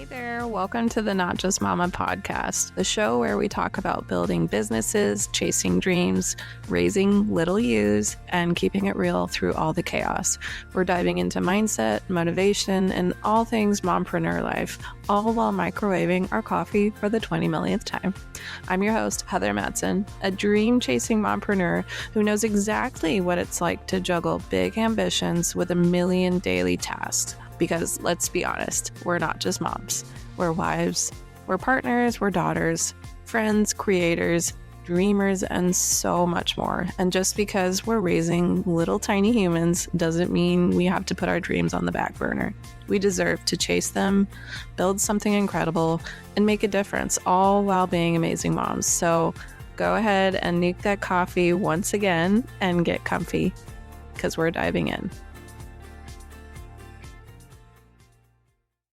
Hey there, welcome to the Not Just Momma podcast, the show where we talk about building businesses, chasing dreams, raising little yous, and keeping it real through all the chaos. We're diving into mindset, motivation, and all things mompreneur life, all while microwaving our coffee for the 20 millionth time. I'm your host, Heather Madsen, a dream-chasing mompreneur who knows exactly what it's like to juggle big ambitions with a million daily tasks. Because let's be honest, we're not just moms. We're wives, we're partners, we're daughters, friends, creators, dreamers, and so much more. And just because we're raising little tiny humans doesn't mean we have to put our dreams on the back burner. We deserve to chase them, build something incredible, and make a difference, all while being amazing moms. So go ahead and nuke that coffee once again and get comfy, because we're diving in.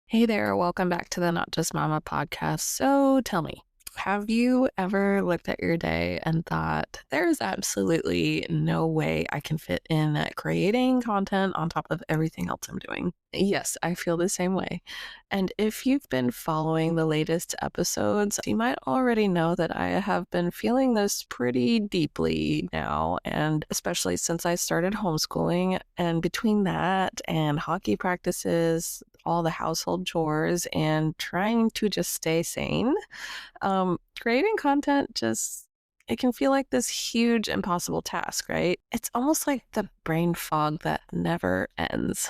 Hey there, welcome back to the Not Just Momma podcast. So tell me, have you ever looked at your day and thought, there's absolutely no way I can fit in creating content on top of everything else I'm doing? Yes, I feel the same way. And if you've been following the latest episodes, you might already know that I have been feeling this pretty deeply now, and especially since I started homeschooling. And between that and hockey practices, all the household chores, and trying to just stay sane, creating content it can feel like this huge impossible task, right? It's almost like the brain fog that never ends.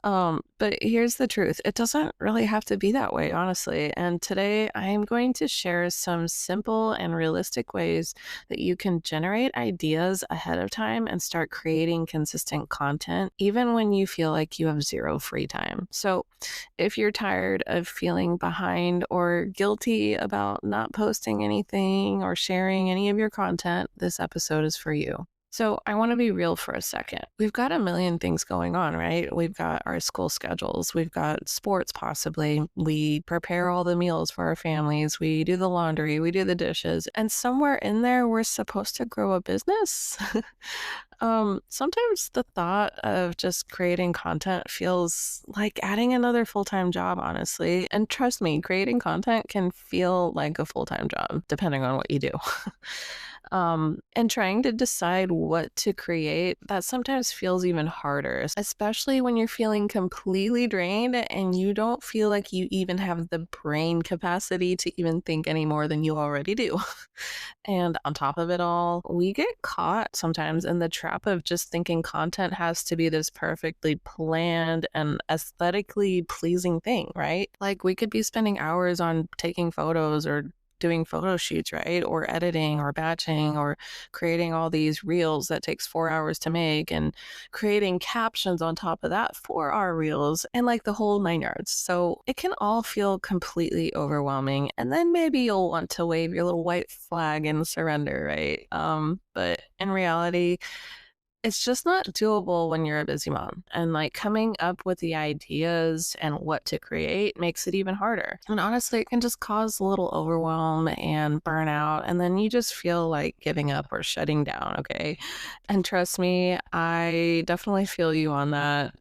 But here's the truth. It doesn't really have to be that way, honestly. And today I am going to share some simple and realistic ways that you can generate ideas ahead of time and start creating consistent content, even when you feel like you have zero free time. So if you're tired of feeling behind or guilty about not posting anything or sharing any of your content, this episode is for you. So I want to be real for a second. We've got a million things going on, right? We've got our school schedules. We've got sports, possibly. We prepare all the meals for our families. We do the laundry. We do the dishes. And somewhere in there, we're supposed to grow a business. Sometimes the thought of just creating content feels like adding another full-time job, honestly. And trust me, creating content can feel like a full-time job, depending on what you do. And trying to decide what to create, that sometimes feels even harder, especially when you're feeling completely drained and you don't feel like you even have the brain capacity to even think any more than you already do. And on top of it all, we get caught sometimes in the trap of just thinking content has to be this perfectly planned and aesthetically pleasing thing, right? Like we could be spending hours on taking photos or doing photo shoots, right? Or editing or batching or creating all these reels that takes 4 hours to make and creating captions on top of that for our reels and like the whole 9 yards. So it can all feel completely overwhelming. And then maybe you'll want to wave your little white flag and surrender, right? But in reality, it's just not doable when you're a busy mom. And like coming up with the ideas and what to create makes it even harder. And honestly, it can just cause a little overwhelm and burnout. And then you just feel like giving up or shutting down, okay? And trust me, I definitely feel you on that.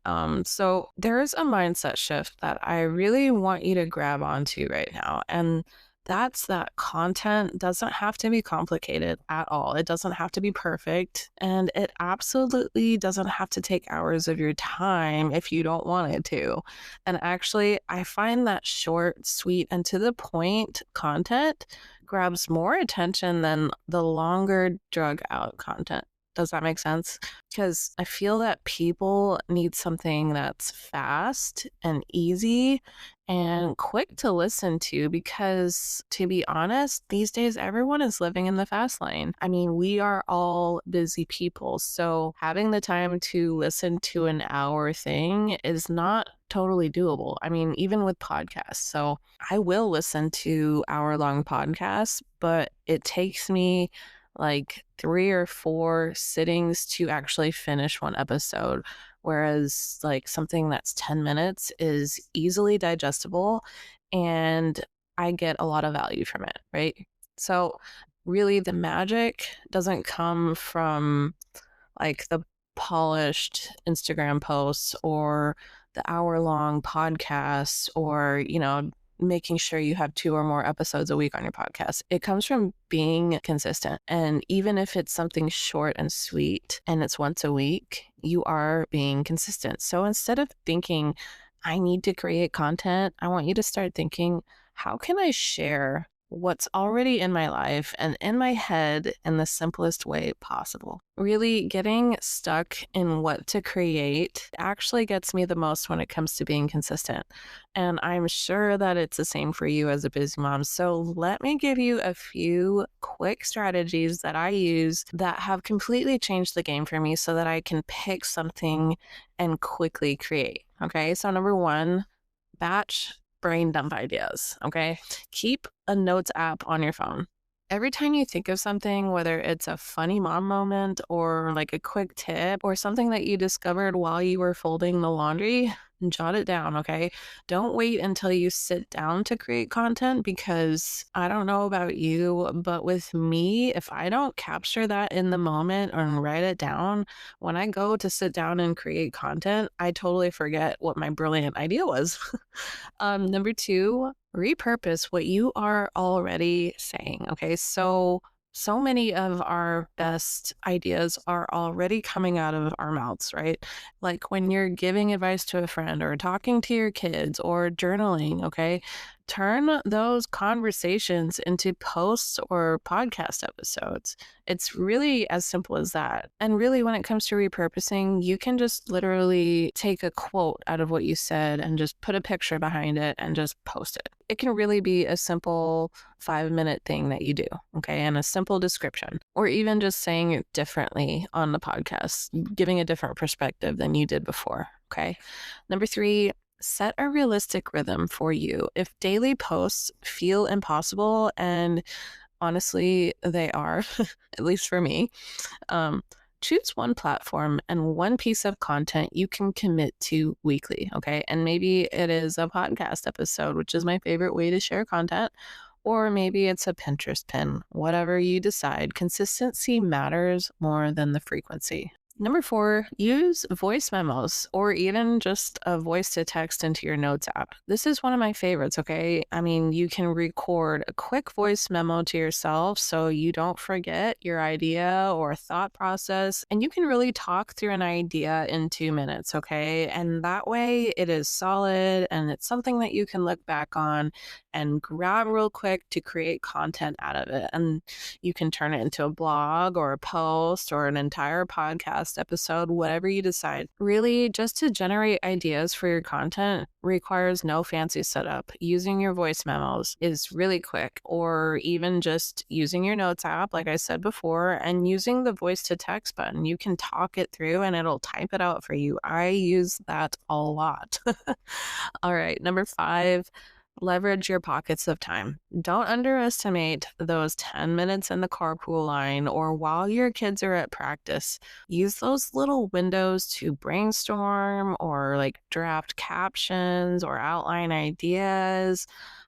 So there is a mindset shift that I really want you to grab onto right now. And that's that content doesn't have to be complicated at all. It doesn't have to be perfect. And it absolutely doesn't have to take hours of your time if you don't want it to. And actually, I find that short, sweet, and to the point content grabs more attention than the longer, drug out content. Does that make sense? Because I feel that people need something that's fast and easy and quick to listen to because, to be honest, these days everyone is living in the fast lane. I mean, we are all busy people, so having the time to listen to an hour thing is not totally doable. I mean, even with podcasts. So I will listen to hour-long podcasts, but it takes me like 3 or 4 sittings to actually finish one episode. Whereas like something that's 10 minutes is easily digestible and I get a lot of value from it, right? So really the magic doesn't come from like the polished Instagram posts or the hour-long podcasts or, making sure you have 2 or more episodes a week on your podcast. It comes from being consistent. And even if it's something short and sweet and it's once a week, you are being consistent. So instead of thinking, I need to create content, I want you to start thinking, how can I share what's already in my life and in my head in the simplest way possible? Really getting stuck in what to create actually gets me the most when it comes to being consistent. And I'm sure that it's the same for you as a busy mom. So let me give you a few quick strategies that I use that have completely changed the game for me so that I can pick something and quickly create. Okay. So, number one, batch brain dump ideas. Okay. Keep a notes app on your phone. Every time you think of something, whether it's a funny mom moment or like a quick tip or something that you discovered while you were folding the laundry, jot it down, okay? Don't wait until you sit down to create content because I don't know about you, but with me, if I don't capture that in the moment or write it down, when I go to sit down and create content, I totally forget what my brilliant idea was. Number two, repurpose what you are already saying. Okay. So many of our best ideas are already coming out of our mouths, right? Like when you're giving advice to a friend or talking to your kids or journaling, okay? Turn those conversations into posts or podcast episodes. It's really as simple as that. And really, when it comes to repurposing, you can just literally take a quote out of what you said and just put a picture behind it and just post it. It can really be a simple 5-minute thing that you do, okay? And a simple description, or even just saying it differently on the podcast, giving a different perspective than you did before, okay? Number three, set a realistic rhythm for you. If daily posts feel impossible, and honestly, they are, at least for me, um, choose one platform and one piece of content you can commit to weekly, okay? And maybe it is a podcast episode, which is my favorite way to share content, or maybe it's a Pinterest pin. Whatever you decide, consistency matters more than the frequency. Number four, use voice memos or even just a voice to text into your notes app. This is one of my favorites, okay? I mean, you can record a quick voice memo to yourself so you don't forget your idea or thought process, and you can really talk through an idea in 2 minutes, okay? And that way it is solid and it's something that you can look back on and grab real quick to create content out of it. And you can turn it into a blog or a post or an entire podcast episode, whatever you decide. Really, just to generate ideas for your content requires no fancy setup. Using your voice memos is really quick, or even just using your notes app, like I said before, and using the voice to text button. You can talk it through and it'll type it out for you. I use that a lot. All right, number five, leverage your pockets of time. Don't underestimate those 10 minutes in the carpool line or while your kids are at practice. Use those little windows to brainstorm or like draft captions or outline ideas.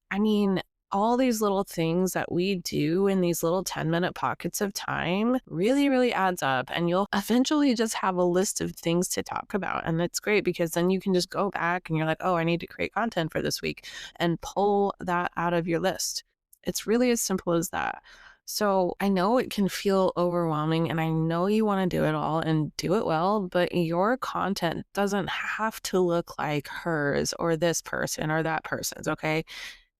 I mean, all these little things that we do in these little 10-minute pockets of time really, really adds up. And you'll eventually just have a list of things to talk about. And it's great because then you can just go back and you're like, oh, I need to create content for this week and pull that out of your list. It's really as simple as that. So I know it can feel overwhelming and I know you want to do it all and do it well, but your content doesn't have to look like hers or this person or that person's, okay?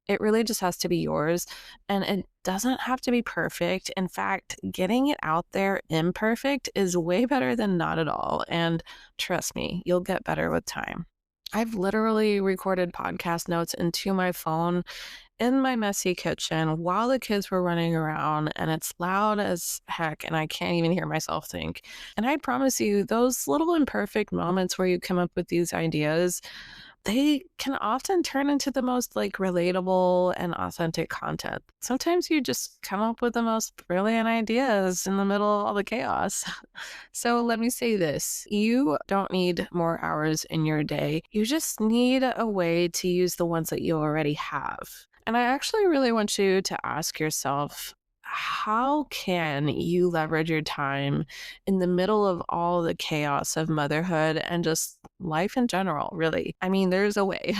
It really just has to be yours, and it doesn't have to be perfect. In fact, getting it out there imperfect is way better than not at all. And trust me, you'll get better with time. I've literally recorded podcast notes into my phone in my messy kitchen while the kids were running around, and it's loud as heck, and I can't even hear myself think. And I promise you, those little imperfect moments where you come up with these ideas, they can often turn into the most like relatable and authentic content. Sometimes you just come up with the most brilliant ideas in the middle of all the chaos. So let me say this. You don't need more hours in your day. You just need a way to use the ones that you already have. And I actually really want you to ask yourself, how can you leverage your time in the middle of all the chaos of motherhood and just life in general, really? I mean, there's a way.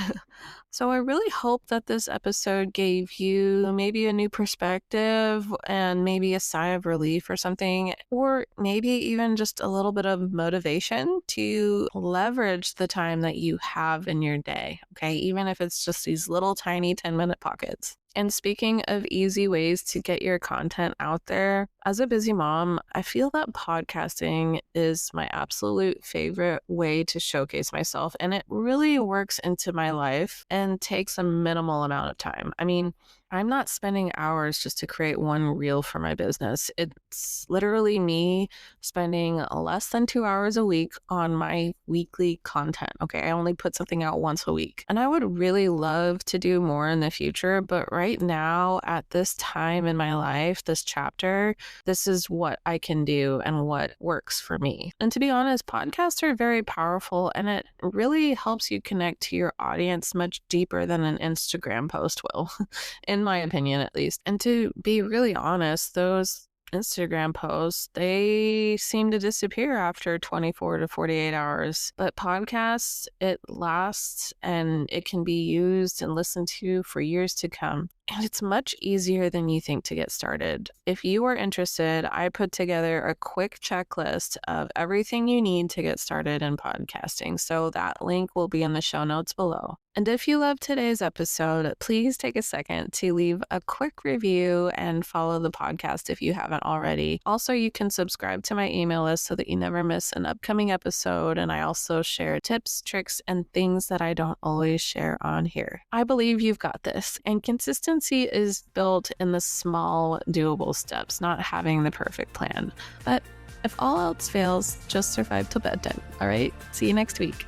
So I really hope that this episode gave you maybe a new perspective and maybe a sigh of relief or something, or maybe even just a little bit of motivation to leverage the time that you have in your day, okay? Even if it's just these little tiny 10-minute pockets. And speaking of easy ways to get your content out there, as a busy mom, I feel that podcasting is my absolute favorite way to showcase myself. And it really works into my life and takes a minimal amount of time. I mean, I'm not spending hours just to create one reel for my business. It's literally me spending less than 2 hours a week on my weekly content. Okay, I only put something out once a week. And I would really love to do more in the future, but right now, at this time in my life, this chapter, this is what I can do and what works for me. And to be honest, podcasts are very powerful and it really helps you connect to your audience much deeper than an Instagram post will. In my opinion, at least. And to be really honest, those Instagram posts, they seem to disappear after 24 to 48 hours. But podcasts, it lasts and it can be used and listened to for years to come. And it's much easier than you think to get started. If you are interested, I put together a quick checklist of everything you need to get started in podcasting. So that link will be in the show notes below. And if you loved today's episode, please take a second to leave a quick review and follow the podcast if you haven't already. Also, you can subscribe to my email list so that you never miss an upcoming episode. And I also share tips, tricks, and things that I don't always share on here. I believe you've got this. And consistency is built in the small, doable steps, not having the perfect plan. But if all else fails, just survive till bedtime. All right? See you next week.